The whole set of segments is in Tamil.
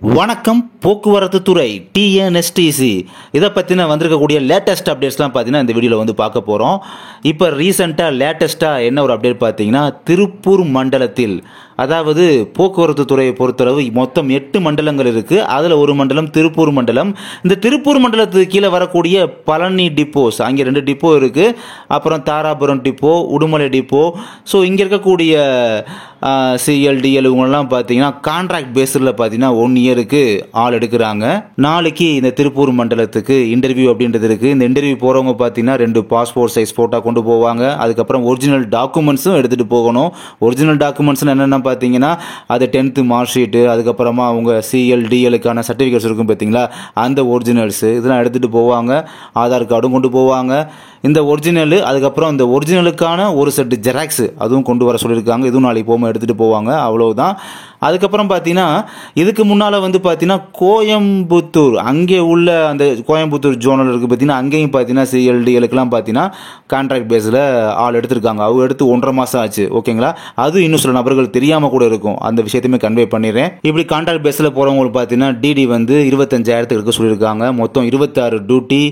வணக்கம். போக்குவரத்து துறை டிஎன்எஸ்டிசி இதை பற்றின வந்திருக்கக்கூடிய லேட்டஸ்ட் அப்டேட்ஸ்லாம் பார்த்தீங்கன்னா இந்த வீடியோவில் வந்து பார்க்க போகிறோம். இப்போ ரீசெண்டாக லேட்டஸ்ட்டாக என்ன ஒரு அப்டேட் பார்த்தீங்கன்னா, திருப்பூர் மண்டலத்தில், அதாவது போக்குவரத்து துறையை பொறுத்தளவு மொத்தம் 8 மண்டலங்கள் இருக்குது. அதில் ஒரு மண்டலம் திருப்பூர் மண்டலம். இந்த திருப்பூர் மண்டலத்துக்கு கீழே வரக்கூடிய பழனி டிப்போஸ், அங்கே 2 டிப்போ இருக்குது. அப்புறம் Dharapuram depot, Udumalai depot. So இங்கே இருக்கக்கூடிய சிஎல்டிஎல் இவங்கெல்லாம் பார்த்தீங்கன்னா கான்ட்ராக்ட் பேஸில் பார்த்தீங்கன்னா 1 இயருக்கு ஆள் எடுக்கிறாங்க. நாளைக்கு இந்த திருப்பூர் மண்டலத்துக்கு இன்டர்வியூ அப்படின்றது இருக்குது. இந்த இன்டர்வியூ போகிறவங்க பார்த்தீங்கன்னா 2 பாஸ்போர்ட் சைஸ் ஃபோட்டோ கொண்டு போவாங்க. அதுக்கப்புறம் ஒரிஜினல் டாக்குமெண்ட்ஸும் எடுத்துகிட்டு போகணும். ஒரிஜினல் டாக்குமெண்ட்ஸ் என்னென்ன பார்த்தீங்கன்னா, அது 10th மார்க் ஷீட்டு, அதுக்கப்புறமா அவங்க சிஎல்டிஎலுக்கான சர்டிஃபிகேட்ஸ் இருக்கும் பார்த்தீங்களா, அந்த ஒரிஜினல்ஸு இதெல்லாம் எடுத்துகிட்டு போவாங்க. ஆதார் கார்டும் கொண்டு போவாங்க. இந்த ஒரிஜினல், அதுக்கப்புறம் இந்த ஒரிஜினலுக்கான ஒரு செட்டு ஜெராக்ஸ் அதுவும் கொண்டு வர சொல்லியிருக்காங்க. இதுவும் நாளைக்கு போக எடுத்துகிட்டு போவாங்க. அவ்வளவுதான். அதுக்கப்புறம் பார்த்தீங்கன்னா, இதுக்கு முன்னால் வந்து பார்த்தீங்கன்னா கோயம்புத்தூர், அங்கே உள்ள அந்த கோயம்புத்தூர் ஜோனல் இருக்குது பார்த்தீங்கன்னா, அங்கேயும் பார்த்தீங்கன்னா சிஎல்டிஎலுக்கெல்லாம் பார்த்தீங்கன்னா கான்ட்ராக்ட் பேஸில் ஆள் எடுத்திருக்காங்க. அவங்க எடுத்து 1.5 மாதம் ஆச்சு. ஓகேங்களா. அது இன்னும் சில நபர்கள் தெரியாமல் கூட இருக்கும். அந்த விஷயத்தையுமே கன்வே பண்ணிடுறேன். இப்படி கான்ட்ராக்ட் பேஸில் போகிறவங்களுக்கு பார்த்தீங்கன்னா டிடி வந்து 25,000 இருக்க சொல்லியிருக்காங்க. மொத்தம் 26 டியூட்டி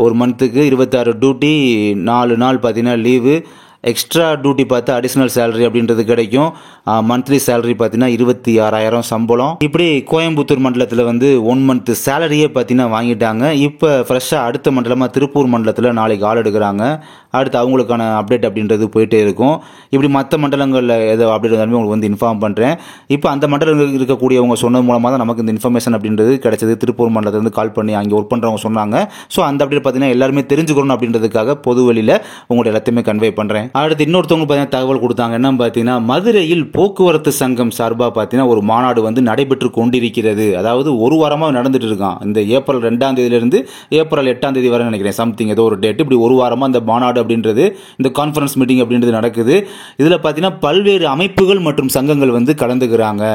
ஒரு மந்த்துக்கு, 26 டியூட்டி, 4 நாள் பார்த்தீங்கன்னா லீவு. எக்ஸ்ட்ரா டியூட்டி பார்த்து அடிஷ்னல் சேலரி அப்படின்றது கிடைக்கும். மந்த்லி சேலரி பார்த்தீங்கன்னா 26,000 சம்பளம். இப்படி கோயம்புத்தூர் மண்டலத்தில் வந்து 1 மந்த் சேலரியே பார்த்தீங்கன்னா வாங்கிட்டாங்க. இப்போ ஃப்ரெஷ்ஷாக அடுத்த மண்டலமாக திருப்பூர் மண்டலத்தில் நாளைக்கு ஆள் எடுக்கிறாங்க. அடுத்து அவங்களுக்கான அப்டேட் அப்படின்றது போயிட்டே இருக்கும். இப்படி மற்ற மண்டலங்களில் ஏதோ அப்டேட் இருந்தாலுமே உங்களுக்கு வந்து இன்ஃபார்ம் பண்ணுறேன். இப்போ அந்த மண்டலங்கள் இருக்கக்கூடியவங்க சொன்னது மூலமாக தான் நமக்கு இந்த இன்ஃபர்மேஷன் அப்படின்றது கிடைச்சது. திருப்பூர் மண்டலத்திலிருந்து கால் பண்ணி அங்கே ஒர்க் பண்ணுறவங்க சொன்னாங்க. ஸோ அந்த அப்டேட் பார்த்தீங்கன்னா எல்லாருமே தெரிஞ்சுக்கணும் அப்படின்றதுக்காக பொது வெளியில் உங்களோட எல்லாத்தையுமே கன்வே பண்ணுறேன். அடுத்து இன்னொருத்தவங்க பார்த்தீங்கன்னா தகவல் கொடுத்தாங்க. என்ன பார்த்தீங்கன்னா, மதுரையில் போக்குவரத்து சங்கம் சார்பாக பார்த்தீங்கன்னா ஒரு மாநாடு வந்து நடைபெற்று கொண்டிருக்கிறது. அதாவது ஒரு வாரமாக நடந்துட்டு இருக்கான். இந்த ஏப்ரல் 2ஆம் தேதியிலிருந்து ஏப்ரல் 8ஆம் தேதி வரை நினைக்கிறேன், சம்திங் ஏதோ ஒரு டேட். இப்படி ஒரு வாரமாக இந்த மாநாடு அப்படின்றது, இந்த கான்ஃபரன்ஸ் மீட்டிங் அப்படின்றது நடக்குது. இதில் பார்த்தீங்கன்னா பல்வேறு அமைப்புகள் மற்றும் சங்கங்கள் வந்து கலந்துக்கிறாங்க.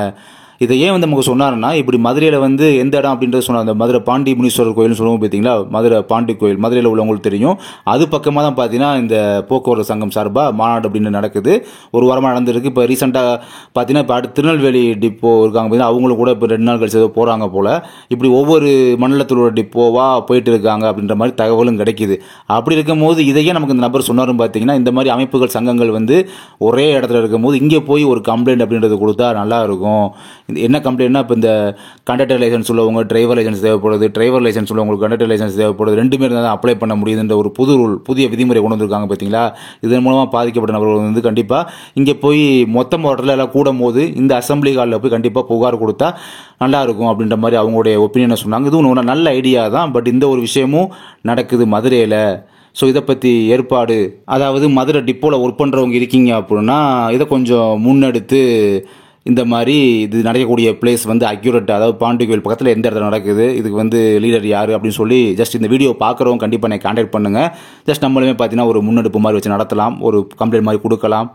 இதை ஏன் வந்து நமக்கு சொன்னார்னா, இப்படி மதுரையில் வந்து எந்த இடம் அப்படின்றது சொன்னார். அந்த மதுரை பாண்டி முனீஸ்வரர் கோயில்னு சொல்லுவோம் பார்த்தீங்களா, மதுரை பாண்டி கோயில் மதுரையில் உள்ளவங்களுக்கு தெரியும். அது பக்கமாக தான் பார்த்தீங்கன்னா இந்த போக்குவரத்து சங்கம் சார்பாக மாநாடு அப்படின்னு நடக்குது. ஒரு வாரமாக நடந்திருக்கு. இப்போ ரீசெண்டாக பார்த்தீங்கன்னா இப்போ அடுத்து திருநெல்வேலி டிப்போ இருக்காங்க பார்த்தீங்கன்னா, அவங்களும் கூட இப்போ 2 நாள் கழிச்சு ஏதோ போகிறாங்க போல். இப்படி ஒவ்வொரு மண்டலத்தோட டிப்போவாக போயிட்டு இருக்காங்க அப்படின்ற மாதிரி தகவலும் கிடைக்கிது. அப்படி இருக்கும்போது இதையே நமக்கு இந்த நபர் சொன்னாரும் பார்த்தீங்கன்னா, இந்த மாதிரி அமைப்புகள் சங்கங்கள் வந்து ஒரே இடத்துல இருக்கும்போது இங்கே போய் ஒரு கம்ப்ளைண்ட் அப்படின்றது கொடுத்தா நல்லா இருக்கும். என்ன கம்ப்ளைண்ட்னா, இப்போ இந்த கண்டக்டர் லைசன்ஸ் உள்ளவங்க டிரைவர் லைசன்ஸ் தேவைப்படுது, டிரைவர் லைசன்ஸ் உள்ளவங்களுக்கு கண்டக்டர் லைசன்ஸ் தேவைப்படுது, 2 பேர் தான் அப்ளை பண்ண முடியுதுன்ற ஒரு புதிய விதிமுறை கொண்டு வந்திருக்காங்க பார்த்தீங்களா. இதன் மூலமாக பாதிக்கப்பட்ட நபர்கள் வந்து கண்டிப்பாக இங்கே போய் மொத்த மாவட்டத்தில் எல்லாம் கூடும் போது இந்த அசம்பிளி ஹாலில் போய் கண்டிப்பாக புகார் கொடுத்தா நல்லா இருக்கும் அப்படின்ற மாதிரி அவங்களுடைய ஒப்பீனியனை சொன்னாங்க. இதுவும் ஒரு நல்ல ஐடியா தான். பட் இந்த ஒரு விஷயமும் நடக்குது மதுரையில். ஸோ இதை பற்றி ஏற்பாடு, அதாவது மதுரை டிப்போவில் ஒர்க் பண்ணுறவங்க இருக்கீங்க அப்படின்னா இதை கொஞ்சம் முன்னெடுத்து இந்த மாதிரி இது நடக்கக்கூடிய பிளேஸ் வந்து அக்யூரேட், அதாவது பாண்டி கோயில் பக்கத்தில் எந்த இடத்துல நடக்குது, இதுக்கு வந்து லீடர் யார் அப்படின்னு சொல்லி ஜஸ்ட் இந்த வீடியோ பார்க்குறவங்க கண்டிப்பாக என்னை கான்டாக்ட் பண்ணுங்கள். ஜஸ்ட் நம்மளுமே பார்த்தீங்கன்னா ஒரு முன்னெடுப்பு மாதிரி வச்சு நடத்தலாம், ஒரு கம்ப்ளைண்ட் மாதிரி கொடுக்கலாம்.